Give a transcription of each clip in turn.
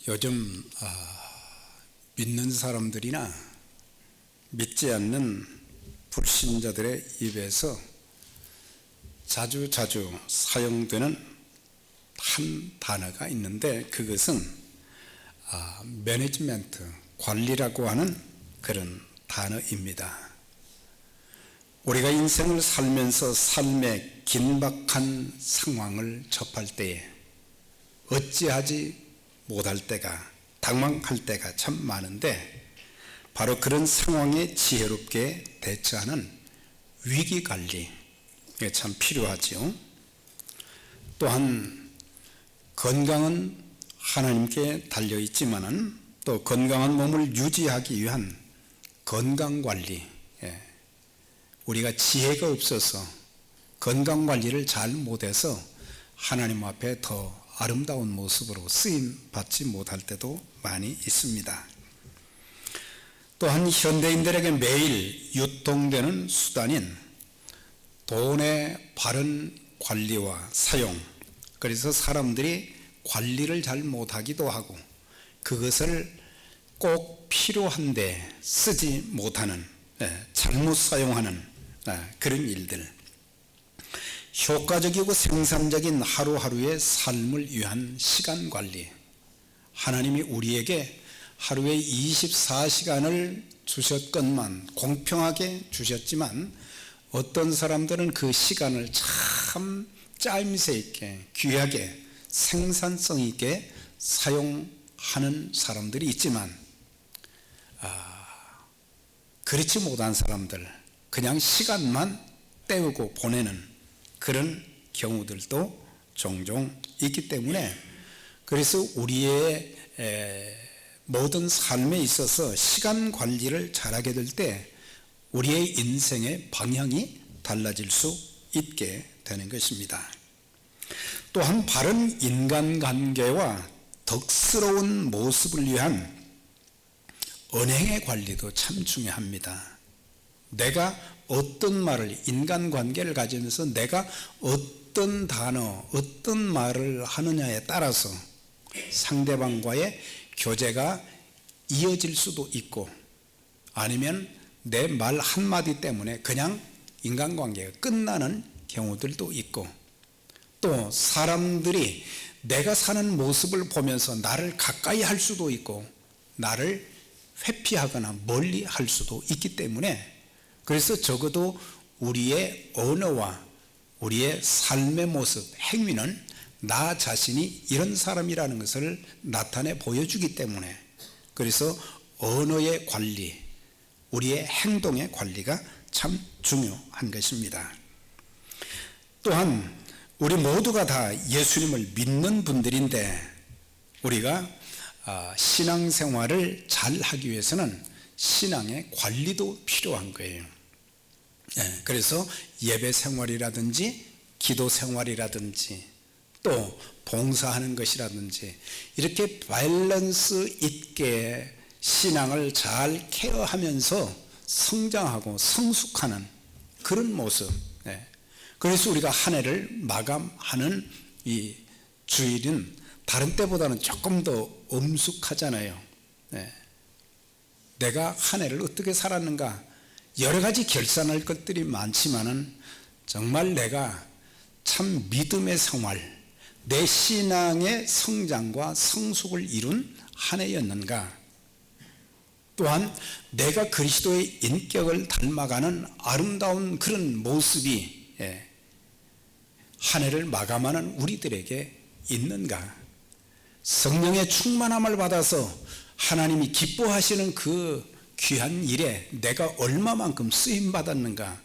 요즘 믿는 사람들이나 믿지 않는 불신자들의 입에서 자주 사용되는 한 단어가 있는데, 그것은 매니지먼트, 관리라고 하는 그런 단어입니다. 우리가 인생을 살면서 삶의 긴박한 상황을 접할 때에 어찌하지 못할 때가, 당황할 때가 참 많은데, 바로 그런 상황에 지혜롭게 대처하는 위기관리, 이게 참 필요하죠. 또한 건강은 하나님께 달려있지만은 또 건강한 몸을 유지하기 위한 건강관리, 우리가 지혜가 없어서 건강관리를 잘 못해서 하나님 앞에 더 아름다운 모습으로 쓰임받지 못할 때도 많이 있습니다. 또한 현대인들에게 매일 유통되는 수단인 돈의 바른 관리와 사용, 그래서 사람들이 관리를 잘 못하기도 하고 그것을 꼭 필요한데 쓰지 못하는, 잘못 사용하는 그런 일들, 효과적이고 생산적인 하루하루의 삶을 위한 시간관리, 하나님이 우리에게 하루에 24시간을 주셨건만 공평하게 주셨지만 어떤 사람들은 그 시간을 참 짜임새 있게 귀하게 생산성 있게 사용하는 사람들이 있지만, 그렇지 못한 사람들, 그냥 시간만 때우고 보내는 그런 경우들도 종종 있기 때문에, 그래서 우리의 모든 삶에 있어서 시간 관리를 잘하게 될 때 우리의 인생의 방향이 달라질 수 있게 되는 것입니다. 또한 바른 인간관계와 덕스러운 모습을 위한 언행의 관리도 참 중요합니다. 내가 어떤 말을, 인간관계를 가지면서 내가 어떤 단어, 어떤 말을 하느냐에 따라서 상대방과의 교제가 이어질 수도 있고, 아니면 내 말 한마디 때문에 그냥 인간관계가 끝나는 경우들도 있고, 또 사람들이 내가 사는 모습을 보면서 나를 가까이 할 수도 있고 나를 회피하거나 멀리 할 수도 있기 때문에, 그래서 적어도 우리의 언어와 우리의 삶의 모습, 행위는 나 자신이 이런 사람이라는 것을 나타내 보여주기 때문에, 그래서 언어의 관리, 우리의 행동의 관리가 참 중요한 것입니다. 또한 우리 모두가 다 예수님을 믿는 분들인데, 우리가 신앙생활을 잘 하기 위해서는 신앙의 관리도 필요한 거예요. 그래서 예배 생활이라든지 기도 생활이라든지 또 봉사하는 것이라든지 이렇게 밸런스 있게 신앙을 잘 케어하면서 성장하고 성숙하는 그런 모습, 그래서 우리가 한 해를 마감하는 이 주일은 다른 때보다는 조금 더 엄숙하잖아요. 내가 한 해를 어떻게 살았는가, 여러 가지 결산할 것들이 많지만은 정말 내가 참 믿음의 생활, 내 신앙의 성장과 성숙을 이룬 한 해였는가, 또한 내가 그리스도의 인격을 닮아가는 아름다운 그런 모습이 한 해를 마감하는 우리들에게 있는가, 성령의 충만함을 받아서 하나님이 기뻐하시는 그 귀한 일에 내가 얼마만큼 쓰임받았는가,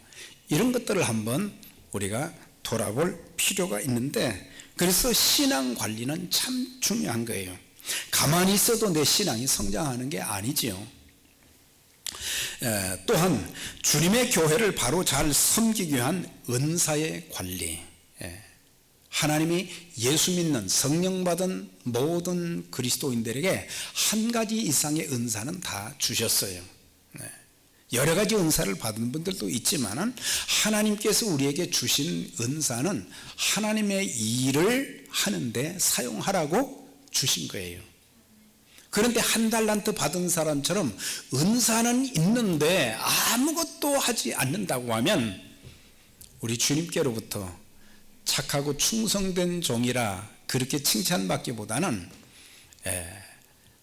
이런 것들을 한번 우리가 돌아볼 필요가 있는데, 그래서 신앙 관리는 참 중요한 거예요. 가만히 있어도 내 신앙이 성장하는 게 아니지요. 또한 주님의 교회를 바로 잘 섬기기 위한 은사의 관리, 하나님이 예수 믿는 성령 받은 모든 그리스도인들에게 한 가지 이상의 은사는 다 주셨어요. 여러 가지 은사를 받은 분들도 있지만 하나님께서 우리에게 주신 은사는 하나님의 일을 하는데 사용하라고 주신 거예요. 그런데 한 달란트 받은 사람처럼 은사는 있는데 아무것도 하지 않는다고 하면 우리 주님께로부터 착하고 충성된 종이라 그렇게 칭찬받기보다는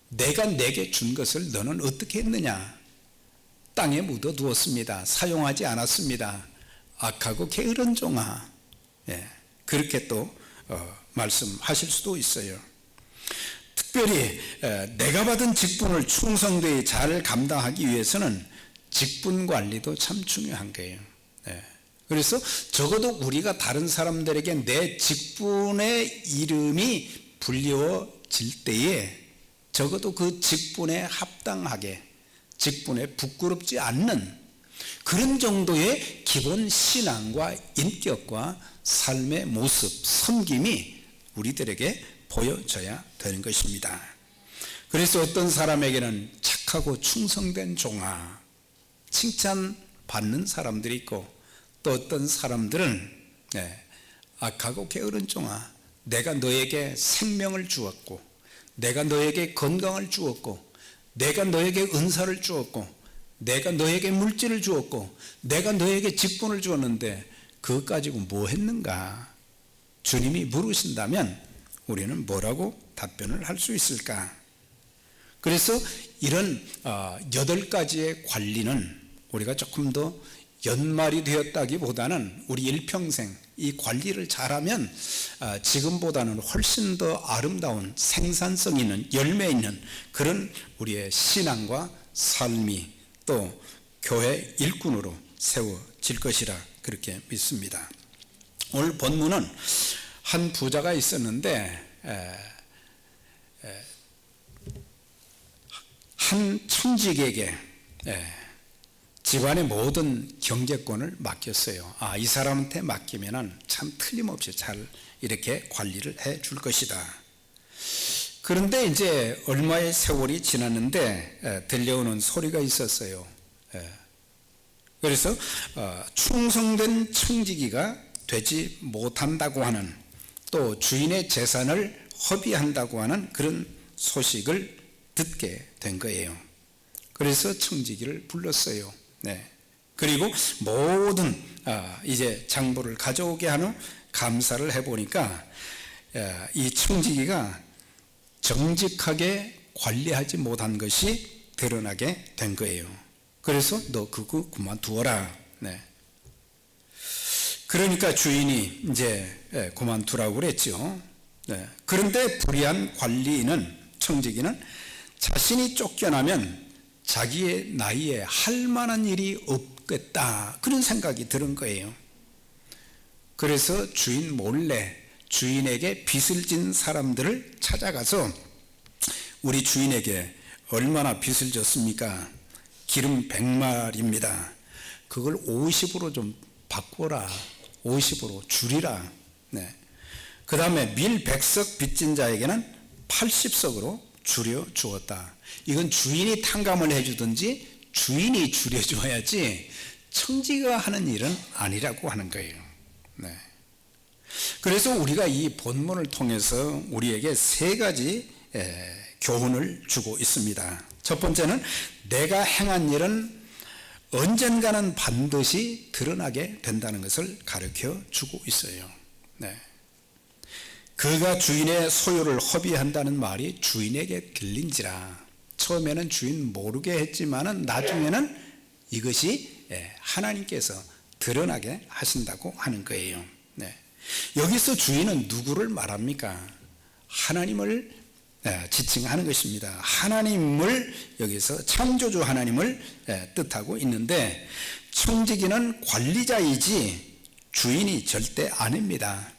내가 내게 준 것을 너는 어떻게 했느냐, 땅에 묻어두었습니다, 사용하지 않았습니다, 악하고 게으른 종아, 그렇게 또 말씀하실 수도 있어요. 특별히 내가 받은 직분을 충성되이 잘 감당하기 위해서는 직분 관리도 참 중요한 거예요. 그래서 적어도 우리가 다른 사람들에게 내 직분의 이름이 불리워질 때에 적어도 그 직분에 합당하게, 직분에 부끄럽지 않는 그런 정도의 기본 신앙과 인격과 삶의 모습, 섬김이 우리들에게 보여져야 되는 것입니다. 그래서 어떤 사람에게는 착하고 충성된 종아, 칭찬받는 사람들이 있고, 또 어떤 사람들은 악하고 게으른 종아, 내가 너에게 생명을 주었고, 내가 너에게 건강을 주었고, 내가 너에게 은사를 주었고, 내가 너에게 물질을 주었고, 내가 너에게 직분을 주었는데 그것 가지고 뭐 했는가? 주님이 물으신다면 우리는 뭐라고 답변을 할 수 있을까? 그래서 이런 8가지의 관리는 우리가 조금 더 연말이 되었다기보다는 우리 일평생 이 관리를 잘하면 지금보다는 훨씬 더 아름다운 생산성 있는, 열매 있는 그런 우리의 신앙과 삶이 또 교회 일꾼으로 세워질 것이라 그렇게 믿습니다. 오늘 본문은 한 부자가 있었는데 한 청직에게 집안의 모든 경제권을 맡겼어요. 이 사람한테 맡기면 참 틀림없이 잘 이렇게 관리를 해 줄 것이다. 그런데 이제 얼마의 세월이 지났는데 들려오는 소리가 있었어요. 그래서 충성된 청지기가 되지 못한다고 하는, 또 주인의 재산을 허비한다고 하는 그런 소식을 듣게 된 거예요. 그래서 청지기를 불렀어요. 그리고 모든 이제 장부를 가져오게 한 후 감사를 해보니까 이 청지기가 정직하게 관리하지 못한 것이 드러나게 된 거예요. 그래서 너 그거 그만두어라. 그러니까 주인이 이제 그만두라고 그랬죠. 그런데 불의한 관리인은, 청지기는 자신이 쫓겨나면 자기의 나이에 할 만한 일이 없겠다, 그런 생각이 드는 거예요. 그래서 주인 몰래 주인에게 빚을 진 사람들을 찾아가서 우리 주인에게 얼마나 빚을 졌습니까? 기름 100마리입니다. 그걸 50으로 좀 바꿔라. 50으로 줄이라. 그 다음에 밀 100석 빚진 자에게는 80석으로 줄여 주었다. 이건 주인이 탕감을 해주든지 주인이 줄여줘야지 청지가 하는 일은 아니라고 하는 거예요. 그래서 우리가 이 본문을 통해서 우리에게 3가지 교훈을 주고 있습니다. 첫 번째는 내가 행한 일은 언젠가는 반드시 드러나게 된다는 것을 가르쳐 주고 있어요. 그가 주인의 소유를 허비한다는 말이 주인에게 들린지라. 처음에는 주인 모르게 했지만은 나중에는 이것이 하나님께서 드러나게 하신다고 하는 거예요. 여기서 주인은 누구를 말합니까? 하나님을 지칭하는 것입니다. 하나님을, 여기서 창조주 하나님을 뜻하고 있는데, 청지기는 관리자이지 주인이 절대 아닙니다.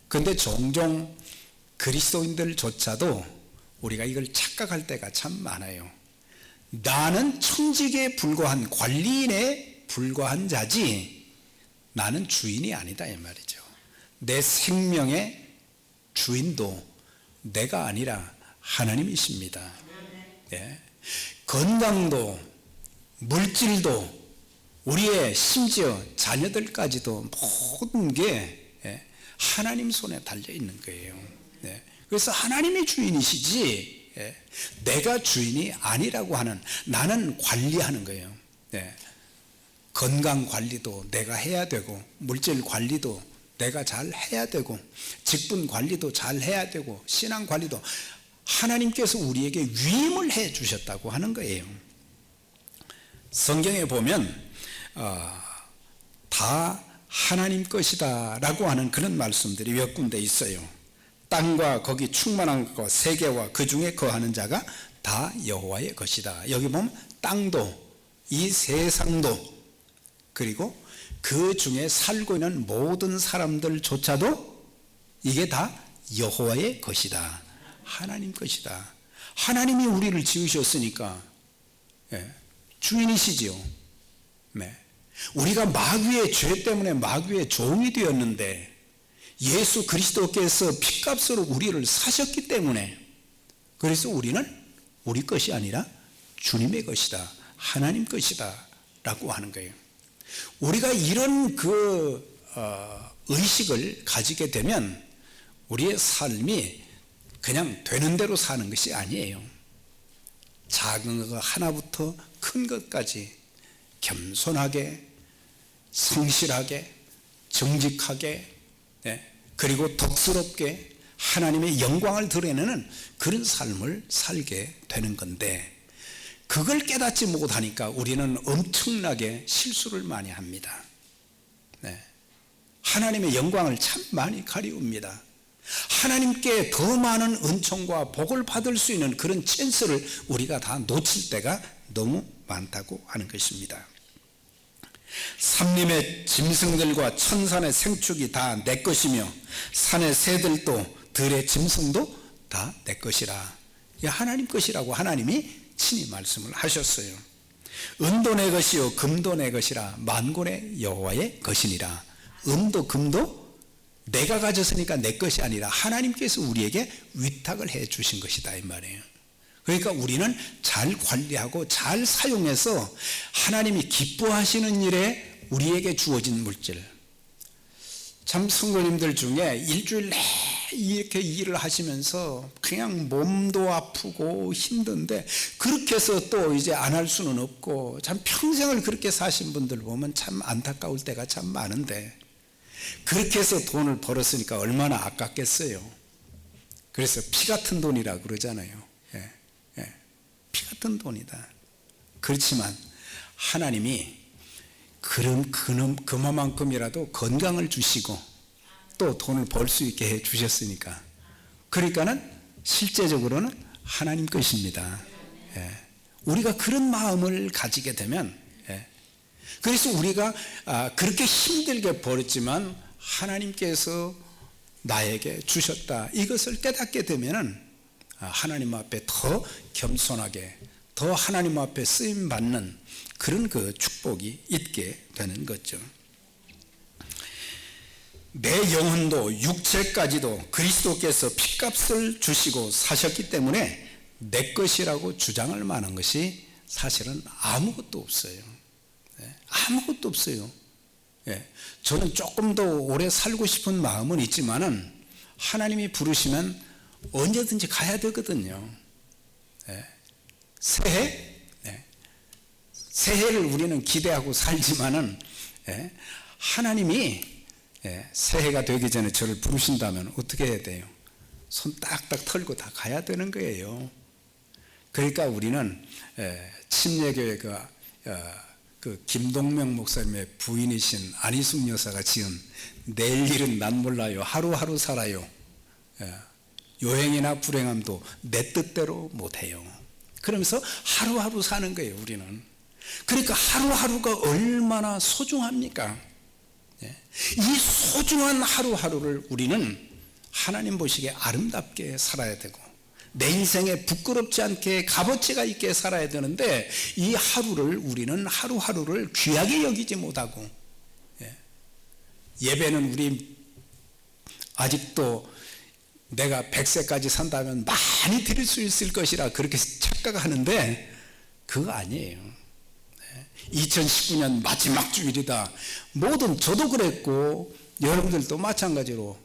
그런데 종종 그리스도인들조차도 우리가 이걸 착각할 때가 참 많아요. 나는 청지기에 불과한, 관리인에 불과한 자지 나는 주인이 아니다, 이 말이죠. 내 생명의 주인도 내가 아니라 하나님이십니다. 건강도 물질도 우리의 심지어 자녀들까지도 모든 게 하나님 손에 달려 있는 거예요. 그래서 하나님이 주인이시지 내가 주인이 아니라고 하는, 나는 관리하는 거예요. 건강 관리도 내가 해야 되고, 물질 관리도 내가 잘 해야 되고, 직분 관리도 잘 해야 되고, 신앙 관리도 하나님께서 우리에게 위임을 해 주셨다고 하는 거예요. 성경에 보면 다 하나님 것이다 라고 하는 그런 말씀들이 몇 군데 있어요. 땅과 거기 충만한 것, 세계와 그 중에 거하는 자가 다 여호와의 것이다. 여기 보면 땅도, 이 세상도, 그리고 그 중에 살고 있는 모든 사람들조차도 이게 다 여호와의 것이다. 하나님 것이다. 하나님이 우리를 지으셨으니까 주인이시지요. 우리가 마귀의 죄 때문에 마귀의 종이 되었는데 예수 그리스도께서 핏값으로 우리를 사셨기 때문에, 그래서 우리는 우리 것이 아니라 주님의 것이다, 하나님 것이다 라고 하는 거예요. 우리가 이런 의식을 가지게 되면 우리의 삶이 그냥 되는 대로 사는 것이 아니에요. 작은 것 하나부터 큰 것까지 겸손하게, 성실하게, 정직하게, 그리고 덕스럽게 하나님의 영광을 드러내는 그런 삶을 살게 되는 건데, 그걸 깨닫지 못하니까 우리는 엄청나게 실수를 많이 합니다. 하나님의 영광을 참 많이 가리웁니다. 하나님께 더 많은 은총과 복을 받을 수 있는 그런 찬스를 우리가 다 놓칠 때가 너무 많다고 하는 것입니다. 산림의 짐승들과 천산의 생축이 다 내 것이며 산의 새들도 들의 짐승도 다 내 것이라. 이게 하나님 것이라고 하나님이 친히 말씀을 하셨어요. 은도 내 것이요 금도 내 것이라. 만군의 여호와의 것이니라. 은도 금도 내가 가졌으니까 내 것이 아니라 하나님께서 우리에게 위탁을 해 주신 것이다 이 말이에요. 그러니까 우리는 잘 관리하고 잘 사용해서 하나님이 기뻐하시는 일에 우리에게 주어진 물질. 참 성도님들 중에 일주일 내내 이렇게 일을 하시면서 그냥 몸도 아프고 힘든데 그렇게 해서 또 이제 안 할 수는 없고, 참 평생을 그렇게 사신 분들 보면 참 안타까울 때가 참 많은데, 그렇게 해서 돈을 벌었으니까 얼마나 아깝겠어요. 그래서 피 같은 돈이라 그러잖아요. 피 같은 돈이다. 그렇지만 하나님이 그만큼이라도 건강을 주시고 또 돈을 벌 수 있게 해 주셨으니까, 그러니까는 실제적으로는 하나님 것입니다. 우리가 그런 마음을 가지게 되면, 그래서 우리가 그렇게 힘들게 벌었지만 하나님께서 나에게 주셨다, 이것을 깨닫게 되면은 하나님 앞에 더 겸손하게, 더 하나님 앞에 쓰임 받는 그런 그 축복이 있게 되는 거죠. 내 영혼도 육체까지도 그리스도께서 핏값을 주시고 사셨기 때문에 내 것이라고 주장할 만한 것이 사실은 아무것도 없어요. 아무것도 없어요. 저는 조금 더 오래 살고 싶은 마음은 있지만은 하나님이 부르시면 언제든지 가야 되거든요. 새해를 우리는 기대하고 살지만은 하나님이 새해가 되기 전에 저를 부르신다면 어떻게 해야 돼요? 손 딱딱 털고 다 가야 되는 거예요. 그러니까 우리는 침례교회 그 김동명 목사님의 부인이신 안희숙 여사가 지은 내일 일은 난 몰라요, 하루하루 살아요, 요행이나 불행함도 내 뜻대로 못해요. 그러면서 하루하루 사는 거예요 우리는. 그러니까 하루하루가 얼마나 소중합니까? 이 소중한 하루하루를 우리는 하나님 보시기에 아름답게 살아야 되고, 내 인생에 부끄럽지 않게 값어치가 있게 살아야 되는데, 이 하루를 우리는 하루하루를 귀하게 여기지 못하고, 예배는 우리 아직도 내가 100세까지 산다면 많이 드릴 수 있을 것이라 그렇게 착각하는데 그거 아니에요. 2019년 마지막 주일이다. 모든 저도 그랬고 여러분들도 마찬가지로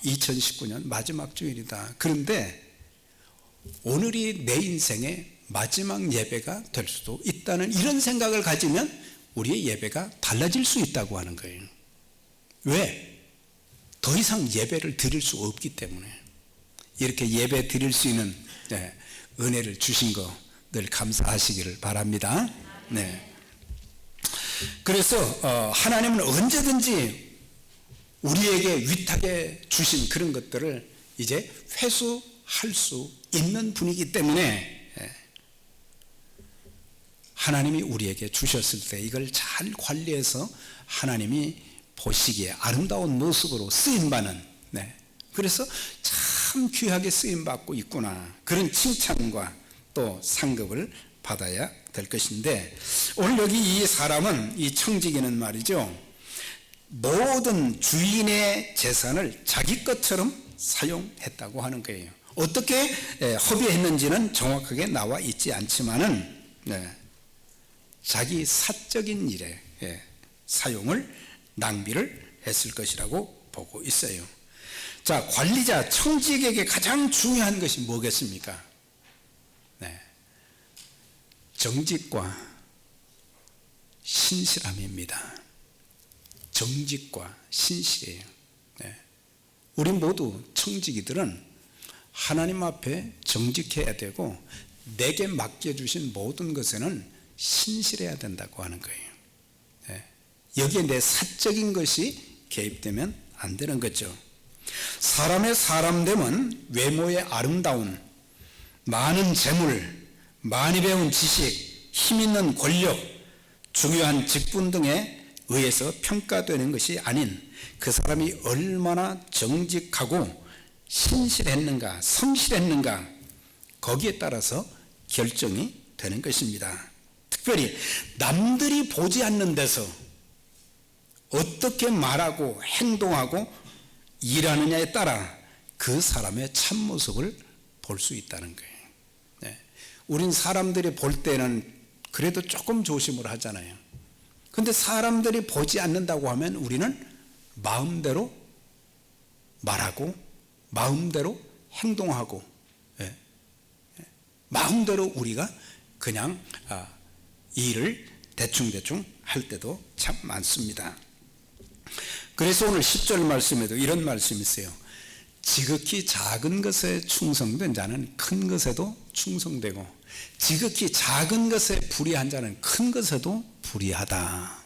2019년 마지막 주일이다. 그런데 오늘이 내 인생의 마지막 예배가 될 수도 있다는 이런 생각을 가지면 우리의 예배가 달라질 수 있다고 하는 거예요. 왜? 더 이상 예배를 드릴 수 없기 때문에. 이렇게 예배 드릴 수 있는 은혜를 주신 거 늘 감사하시기를 바랍니다. 네. 그래서 하나님은 언제든지 우리에게 위탁해 주신 그런 것들을 이제 회수할 수 있는 분이기 때문에 하나님이 우리에게 주셨을 때 이걸 잘 관리해서 하나님이 보시기에 아름다운 모습으로 쓰임받는, 그래서 참 귀하게 쓰임받고 있구나, 그런 칭찬과 또 상급을 받아야 될 것인데, 오늘 여기 이 사람은, 이 청지기는 말이죠, 모든 주인의 재산을 자기 것처럼 사용했다고 하는 거예요. 어떻게 허비했는지는 정확하게 나와 있지 않지만은 자기 사적인 일에 사용을, 낭비를 했을 것이라고 보고 있어요. 자, 관리자 청지기에게 가장 중요한 것이 뭐겠습니까? 정직과 신실함입니다. 정직과 신실이에요. 우리 모두 청지기들은 하나님 앞에 정직해야 되고 내게 맡겨주신 모든 것에는 신실해야 된다고 하는 거예요. 여기에 내 사적인 것이 개입되면 안 되는 거죠. 사람의 사람됨은 외모의 아름다움, 많은 재물, 많이 배운 지식, 힘 있는 권력, 중요한 직분 등에 의해서 평가되는 것이 아닌 그 사람이 얼마나 정직하고 신실했는가, 성실했는가, 거기에 따라서 결정이 되는 것입니다. 특별히 남들이 보지 않는 데서 어떻게 말하고 행동하고 일하느냐에 따라 그 사람의 참모습을 볼 수 있다는 거예요. 우린 사람들이 볼 때는 그래도 조금 조심을 하잖아요. 근데 사람들이 보지 않는다고 하면 우리는 마음대로 말하고 마음대로 행동하고 마음대로 우리가 그냥 일을 대충대충 할 때도 참 많습니다. 그래서 오늘 10절 말씀에도 이런 말씀이 있어요. 지극히 작은 것에 충성된 자는 큰 것에도 충성되고 지극히 작은 것에 불의한 자는 큰 것에도 불의하다.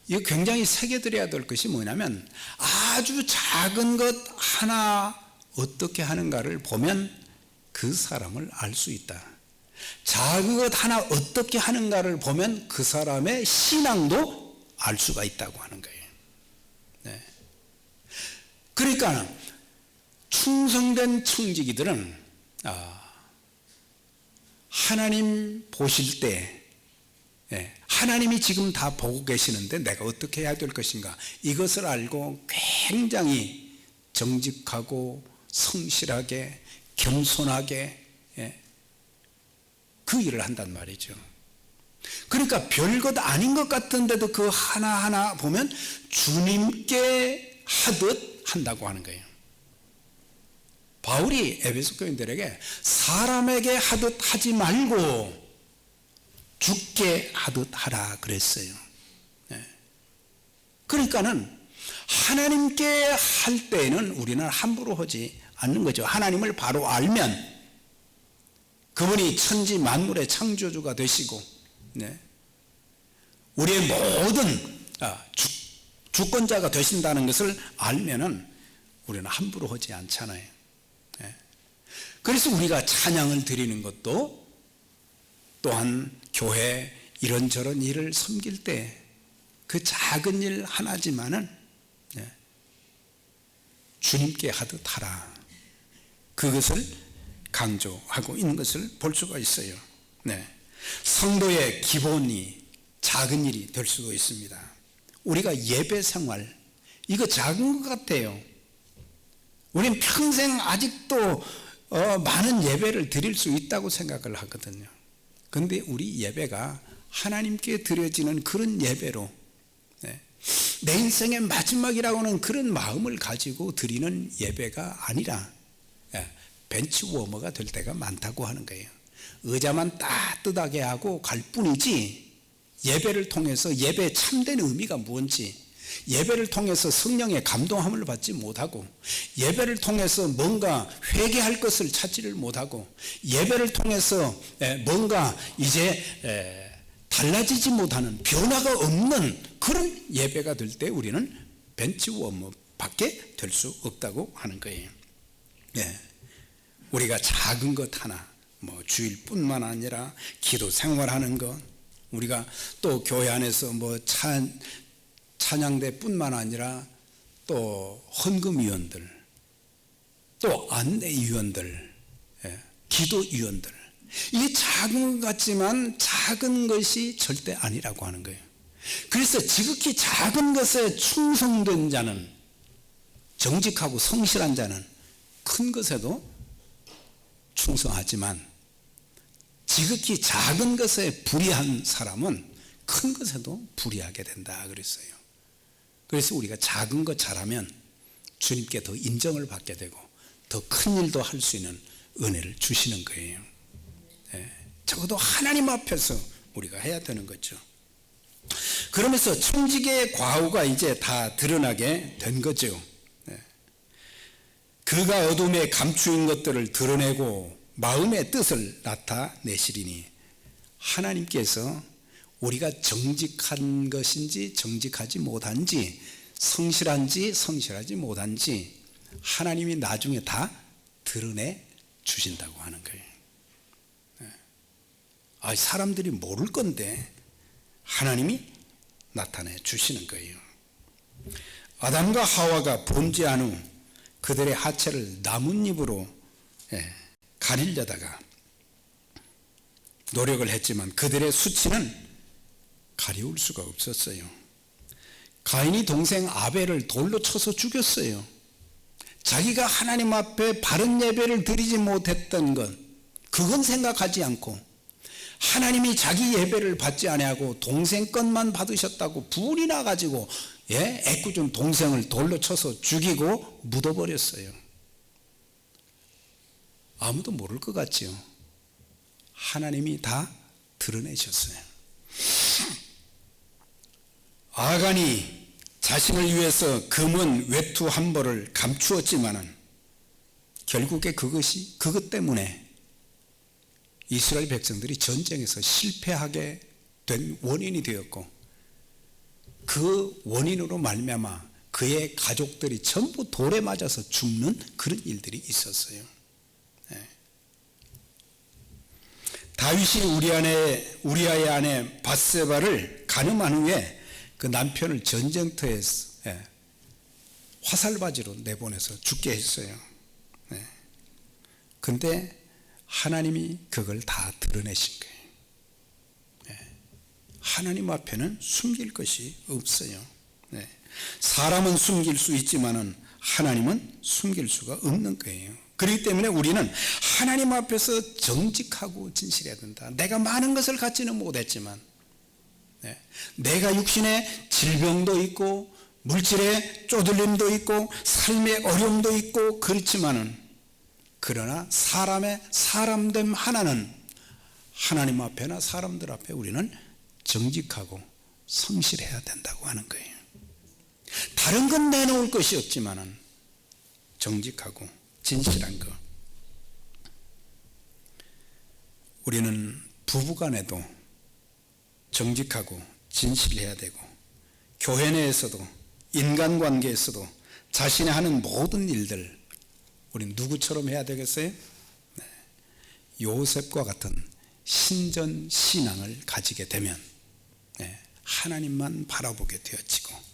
이거 굉장히 새겨드려야 될 것이 뭐냐면 아주 작은 것 하나 어떻게 하는가를 보면 그 사람을 알 수 있다. 작은 것 하나 어떻게 하는가를 보면 그 사람의 신앙도 알 수가 있다고 하는 거예요. 그러니까 충성된 청지기들은 하나님 보실 때 하나님이 지금 다 보고 계시는데 내가 어떻게 해야 될 것인가, 이것을 알고 굉장히 정직하고 성실하게 겸손하게 그 일을 한단 말이죠. 그러니까 별것 아닌 것 같은데도 그 하나하나 보면 주님께 하듯 한다고 하는 거예요. 바울이 에베소 교인들에게 사람에게 하듯 하지 말고 주께 하듯 하라 그랬어요. 그러니까는 하나님께 할 때에는 우리는 함부로 하지 않는 거죠. 하나님을 바로 알면 그분이 천지 만물의 창조주가 되시고 우리의 모든 주권자가 되신다는 것을 알면은 우리는 함부로 하지 않잖아요. 그래서 우리가 찬양을 드리는 것도 또한 교회 이런저런 일을 섬길 때 그 작은 일 하나지만은 주님께 하듯 하라, 그것을 강조하고 있는 것을 볼 수가 있어요. 성도의 기본이 작은 일이 될 수도 있습니다. 우리가 예배 생활, 이거 작은 것 같아요. 우리는 평생 아직도 많은 예배를 드릴 수 있다고 생각을 하거든요. 그런데 우리 예배가 하나님께 드려지는 그런 예배로 내 인생의 마지막이라고는 그런 마음을 가지고 드리는 예배가 아니라 벤치워머가 될 때가 많다고 하는 거예요. 의자만 따뜻하게 하고 갈 뿐이지 예배를 통해서 예배의 참된 의미가 뭔지, 예배를 통해서 성령의 감동함을 받지 못하고, 예배를 통해서 뭔가 회개할 것을 찾지를 못하고, 예배를 통해서 뭔가 이제 달라지지 못하는, 변화가 없는 그런 예배가 될 때 우리는 벤치워머밖에 될 수 없다고 하는 거예요. 우리가 작은 것 하나, 주일뿐만 아니라 기도 생활하는 것, 우리가 또 교회 안에서 찬양대뿐만 아니라 또 헌금위원들, 또 안내위원들, 기도위원들, 이게 작은 것 같지만 작은 것이 절대 아니라고 하는 거예요. 그래서 지극히 작은 것에 충성된 자는, 정직하고 성실한 자는 큰 것에도 충성하지만, 지극히 작은 것에 불의한 사람은 큰 것에도 불의하게 된다 그랬어요. 그래서 우리가 작은 것 잘하면 주님께 더 인정을 받게 되고 더 큰 일도 할 수 있는 은혜를 주시는 거예요. 적어도 하나님 앞에서 우리가 해야 되는 거죠. 그러면서 청지기의 과오가 이제 다 드러나게 된 거죠. 그가 어둠에 감추인 것들을 드러내고 마음의 뜻을 나타내시리니, 하나님께서 우리가 정직한 것인지 정직하지 못한지, 성실한지 성실하지 못한지 하나님이 나중에 다 드러내 주신다고 하는 거예요. 사람들이 모를 건데 하나님이 나타내 주시는 거예요. 아담과 하와가 범죄한 후 그들의 하체를 나뭇잎으로 가리려다가 노력을 했지만 그들의 수치는 가려울 수가 없었어요. 가인이 동생 아벨을 돌로 쳐서 죽였어요. 자기가 하나님 앞에 바른 예배를 드리지 못했던 것, 그건 생각하지 않고 하나님이 자기 예배를 받지 아니하고 동생 것만 받으셨다고 불이 나가지고 애꿎은 동생을 돌로 쳐서 죽이고 묻어버렸어요. 아무도 모를 것 같지요. 하나님이 다 드러내셨어요. 아간이 자신을 위해서 금은 외투 한 벌을 감추었지만은 결국에 그것 때문에 이스라엘 백성들이 전쟁에서 실패하게 된 원인이 되었고, 그 원인으로 말미암아 그의 가족들이 전부 돌에 맞아서 죽는 그런 일들이 있었어요. 다윗이 우리아의 아내 밧세바를 간음한 후에 그 남편을 전쟁터에 화살바지로 내보내서 죽게 했어요. 근데 하나님이 그걸 다 드러내신 거예요. 하나님 앞에는 숨길 것이 없어요. 사람은 숨길 수 있지만은 하나님은 숨길 수가 없는 거예요. 그렇기 때문에 우리는 하나님 앞에서 정직하고 진실해야 된다. 내가 많은 것을 갖지는 못했지만, 내가 육신에 질병도 있고 물질의 쪼들림도 있고 삶의 어려움도 있고 그렇지만은, 그러나 사람됨 하나는 하나님 앞에나 사람들 앞에 우리는 정직하고 성실해야 된다고 하는 거예요. 다른 건 내놓을 것이 없지만은 정직하고 진실한 것. 우리는 부부간에도 정직하고 진실해야 되고, 교회 내에서도 인간관계에서도 자신이 하는 모든 일들 우리는 누구처럼 해야 되겠어요? 요셉과 같은 신전 신앙을 가지게 되면 하나님만 바라보게 되어지고,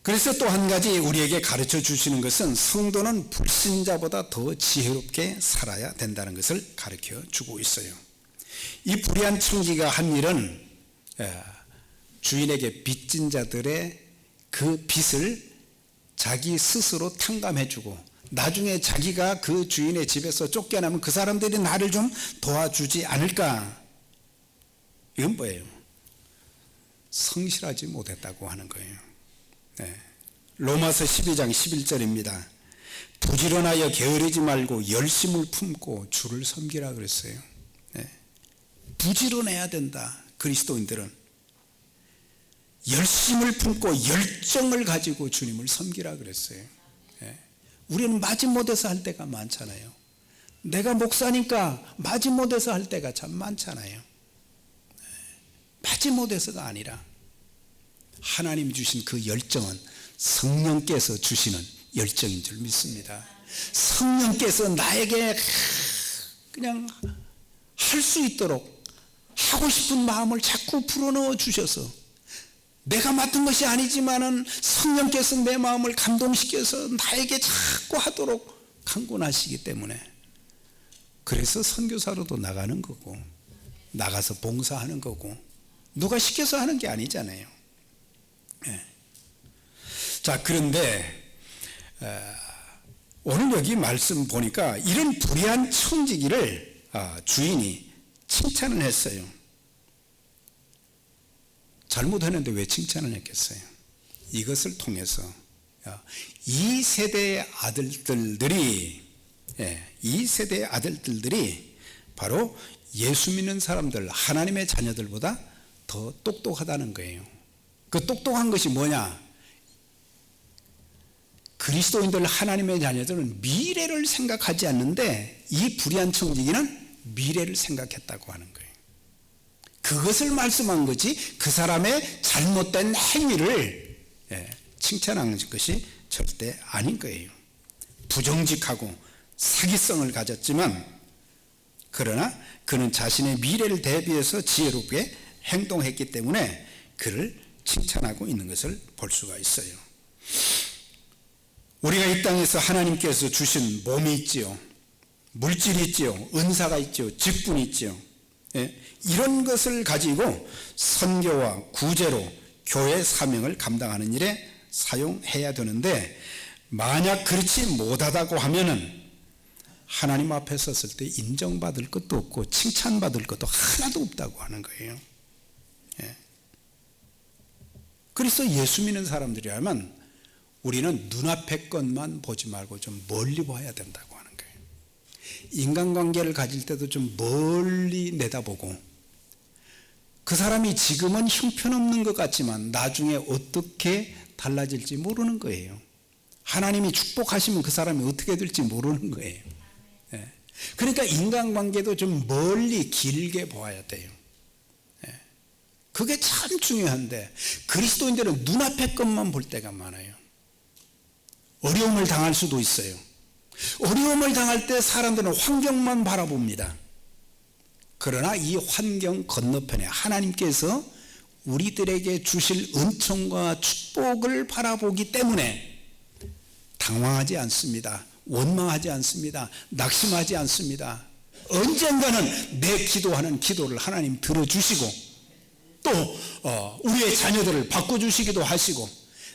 그래서 또 한 가지 우리에게 가르쳐 주시는 것은 성도는 불신자보다 더 지혜롭게 살아야 된다는 것을 가르쳐 주고 있어요. 이 불의한 청지가 한 일은 주인에게 빚진 자들의 그 빚을 자기 스스로 탕감해 주고, 나중에 자기가 그 주인의 집에서 쫓겨나면 그 사람들이 나를 좀 도와주지 않을까. 이건 뭐예요? 성실하지 못했다고 하는 거예요. 로마서 12장 11절입니다. 부지런하여 게으르지 말고 열심을 품고 주를 섬기라 그랬어요. 부지런해야 된다. 그리스도인들은 열심을 품고 열정을 가지고 주님을 섬기라 그랬어요. 우리는 마지못해서 할 때가 많잖아요. 내가 목사니까 마지못해서 할 때가 참 많잖아요. 마지못해서가 아니라 하나님 주신 그 열정은 성령께서 주시는 열정인 줄 믿습니다. 성령께서 나에게 그냥 할 수 있도록 하고 싶은 마음을 자꾸 불어넣어 주셔서, 내가 맡은 것이 아니지만은 성령께서 내 마음을 감동시켜서 나에게 자꾸 하도록 강권하시기 때문에, 그래서 선교사로도 나가는 거고 나가서 봉사하는 거고, 누가 시켜서 하는 게 아니잖아요. 자, 그런데 오늘 여기 말씀 보니까 이런 불의한 청지기를 주인이 칭찬을 했어요. 잘못했는데 왜 칭찬을 했겠어요? 이것을 통해서 이 세대의 아들들이 바로 예수 믿는 사람들, 하나님의 자녀들보다 더 똑똑하다는 거예요. 그 똑똑한 것이 뭐냐? 그리스도인들, 하나님의 자녀들은 미래를 생각하지 않는데 이 불의한 청지기는 미래를 생각했다고 하는 거예요. 그것을 말씀한 거지 그 사람의 잘못된 행위를 칭찬하는 것이 절대 아닌 거예요. 부정직하고 사기성을 가졌지만, 그러나 그는 자신의 미래를 대비해서 지혜롭게 행동했기 때문에 그를 칭찬하고 있는 것을 볼 수가 있어요. 우리가 이 땅에서 하나님께서 주신 몸이 있지요, 물질이 있지요, 은사가 있지요, 직분이 있지요. 이런 것을 가지고 선교와 구제로 교회 사명을 감당하는 일에 사용해야 되는데, 만약 그렇지 못하다고 하면은 하나님 앞에 섰을 때 인정받을 것도 없고 칭찬받을 것도 하나도 없다고 하는 거예요. 그래서 예수 믿는 사람들이라면 우리는 눈앞의 것만 보지 말고 좀 멀리 봐야 된다고 하는 거예요. 인간관계를 가질 때도 좀 멀리 내다보고, 그 사람이 지금은 형편없는 것 같지만 나중에 어떻게 달라질지 모르는 거예요. 하나님이 축복하시면 그 사람이 어떻게 될지 모르는 거예요. 그러니까 인간관계도 좀 멀리 길게 보아야 돼요. 그게 참 중요한데 그리스도인들은 눈앞의 것만 볼 때가 많아요. 어려움을 당할 수도 있어요. 어려움을 당할 때 사람들은 환경만 바라봅니다. 그러나 이 환경 건너편에 하나님께서 우리들에게 주실 은총과 축복을 바라보기 때문에 당황하지 않습니다. 원망하지 않습니다. 낙심하지 않습니다. 언젠가는 내 기도하는 기도를 하나님 들어주시고, 또 우리의 자녀들을 바꿔주시기도 하시고,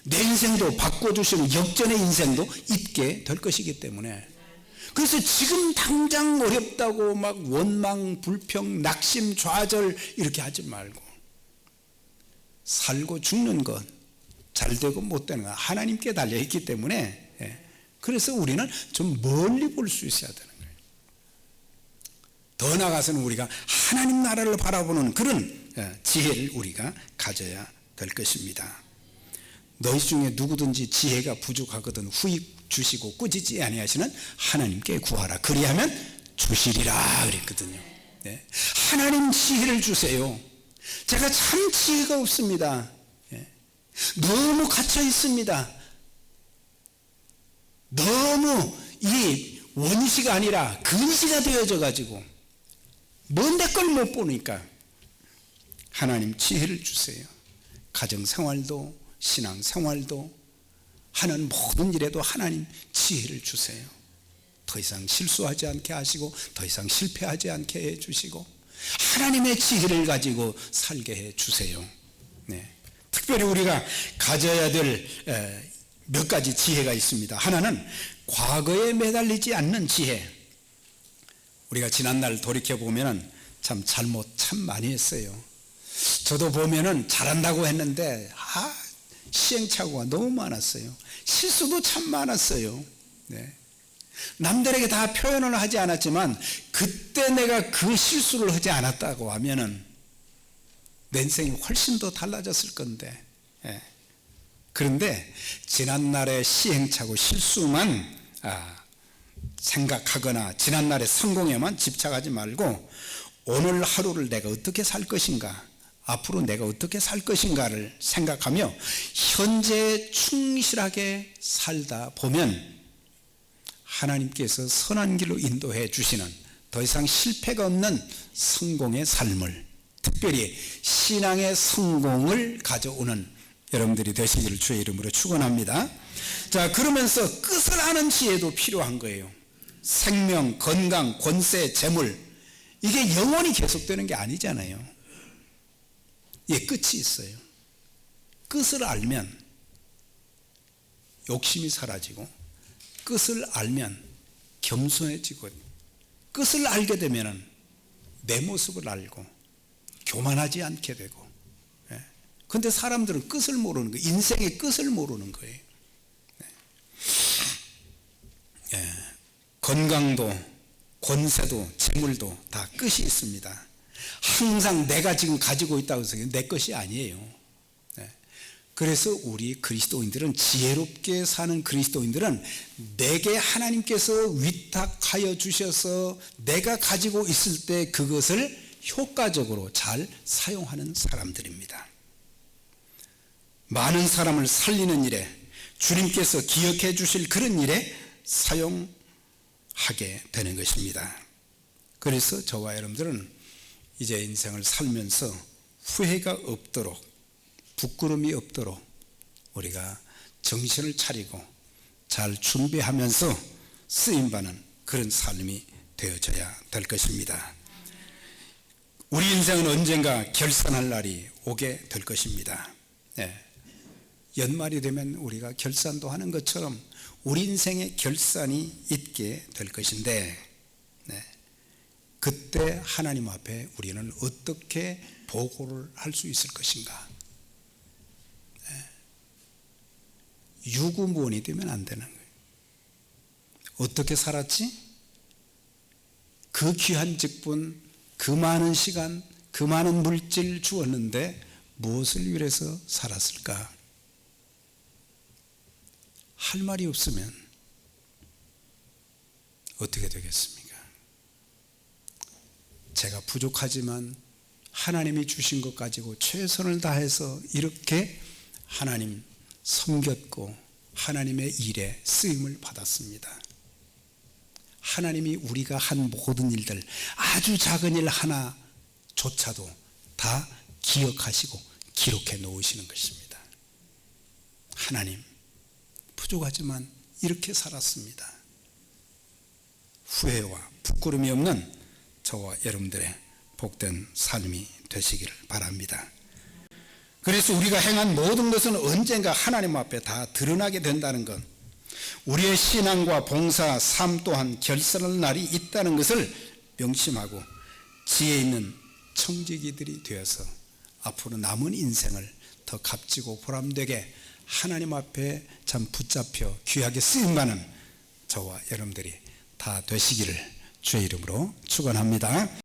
내 인생도 바꿔주시는 역전의 인생도 있게 될 것이기 때문에, 그래서 지금 당장 어렵다고 막 원망, 불평, 낙심, 좌절 이렇게 하지 말고, 살고 죽는 것, 잘 되고 못 되는 것 하나님께 달려있기 때문에, 그래서 우리는 좀 멀리 볼 수 있어야 되는 거예요. 더 나아가서는 우리가 하나님 나라를 바라보는 그런 지혜를 우리가 가져야 될 것입니다. 너희 중에 누구든지 지혜가 부족하거든 후히 주시고 꾸짖지 아니하시는 하나님께 구하라. 그리하면 주시리라 그랬거든요. 하나님 지혜를 주세요. 제가 참 지혜가 없습니다. 너무 갇혀 있습니다. 너무 이 원시가 아니라 근시가 되어져 가지고 먼 데 걸 못 보니까 하나님 지혜를 주세요. 가정생활도 신앙생활도 하는 모든 일에도 하나님 지혜를 주세요. 더 이상 실수하지 않게 하시고 더 이상 실패하지 않게 해주시고 하나님의 지혜를 가지고 살게 해주세요. 특별히 우리가 가져야 될 몇 가지 지혜가 있습니다. 하나는 과거에 매달리지 않는 지혜. 우리가 지난날 돌이켜보면 참 잘못 참 많이 했어요. 저도 보면은 잘한다고 했는데 시행착오가 너무 많았어요. 실수도 참 많았어요. 네. 남들에게 다 표현을 하지 않았지만 그때 내가 그 실수를 하지 않았다고 하면은 내 인생이 훨씬 더 달라졌을 건데, 예. 그런데 지난날의 시행착오 실수만 생각하거나 지난날의 성공에만 집착하지 말고 오늘 하루를 내가 어떻게 살 것인가, 앞으로 내가 어떻게 살 것인가를 생각하며 현재에 충실하게 살다 보면 하나님께서 선한 길로 인도해 주시는 더 이상 실패가 없는 성공의 삶을, 특별히 신앙의 성공을 가져오는 여러분들이 되시기를 주의 이름으로 축원합니다. 자, 그러면서 끝을 아는 지혜도 필요한 거예요. 생명, 건강, 권세, 재물, 이게 영원히 계속되는 게 아니잖아요. 예, 끝이 있어요. 끝을 알면 욕심이 사라지고, 끝을 알면 겸손해지고, 끝을 알게 되면 내 모습을 알고 교만하지 않게 되고. 그런데 사람들은 끝을 모르는 거예요. 인생의 끝을 모르는 거예요. 건강도 권세도 재물도 다 끝이 있습니다. 항상 내가 지금 가지고 있다고 해서 내 것이 아니에요. 그래서 우리 그리스도인들은, 지혜롭게 사는 그리스도인들은 내게 하나님께서 위탁하여 주셔서 내가 가지고 있을 때 그것을 효과적으로 잘 사용하는 사람들입니다. 많은 사람을 살리는 일에, 주님께서 기억해 주실 그런 일에 사용하게 되는 것입니다. 그래서 저와 여러분들은 이제 인생을 살면서 후회가 없도록, 부끄러움이 없도록 우리가 정신을 차리고 잘 준비하면서 쓰임받는 그런 삶이 되어져야 될 것입니다. 우리 인생은 언젠가 결산할 날이 오게 될 것입니다. 연말이 되면 우리가 결산도 하는 것처럼 우리 인생의 결산이 있게 될 것인데, 그때 하나님 앞에 우리는 어떻게 보고를 할 수 있을 것인가? 유구무원이 되면 안 되는 거예요. 어떻게 살았지? 그 귀한 직분, 그 많은 시간, 그 많은 물질 주었는데 무엇을 위해서 살았을까? 할 말이 없으면 어떻게 되겠습니까? 제가 부족하지만 하나님이 주신 것 가지고 최선을 다해서 이렇게 하나님 섬겼고 하나님의 일에 쓰임을 받았습니다. 하나님이 우리가 한 모든 일들, 아주 작은 일 하나조차도 다 기억하시고 기록해 놓으시는 것입니다. 하나님, 부족하지만 이렇게 살았습니다. 후회와 부끄러움이 없는 저와 여러분들의 복된 삶이 되시기를 바랍니다. 그래서 우리가 행한 모든 것은 언젠가 하나님 앞에 다 드러나게 된다는 것, 우리의 신앙과 봉사, 삶 또한 결산할 날이 있다는 것을 명심하고 지혜 있는 청지기들이 되어서 앞으로 남은 인생을 더 값지고 보람되게 하나님 앞에 참 붙잡혀 귀하게 쓰임받는 저와 여러분들이 다 되시기를 주의 이름으로 축원합니다.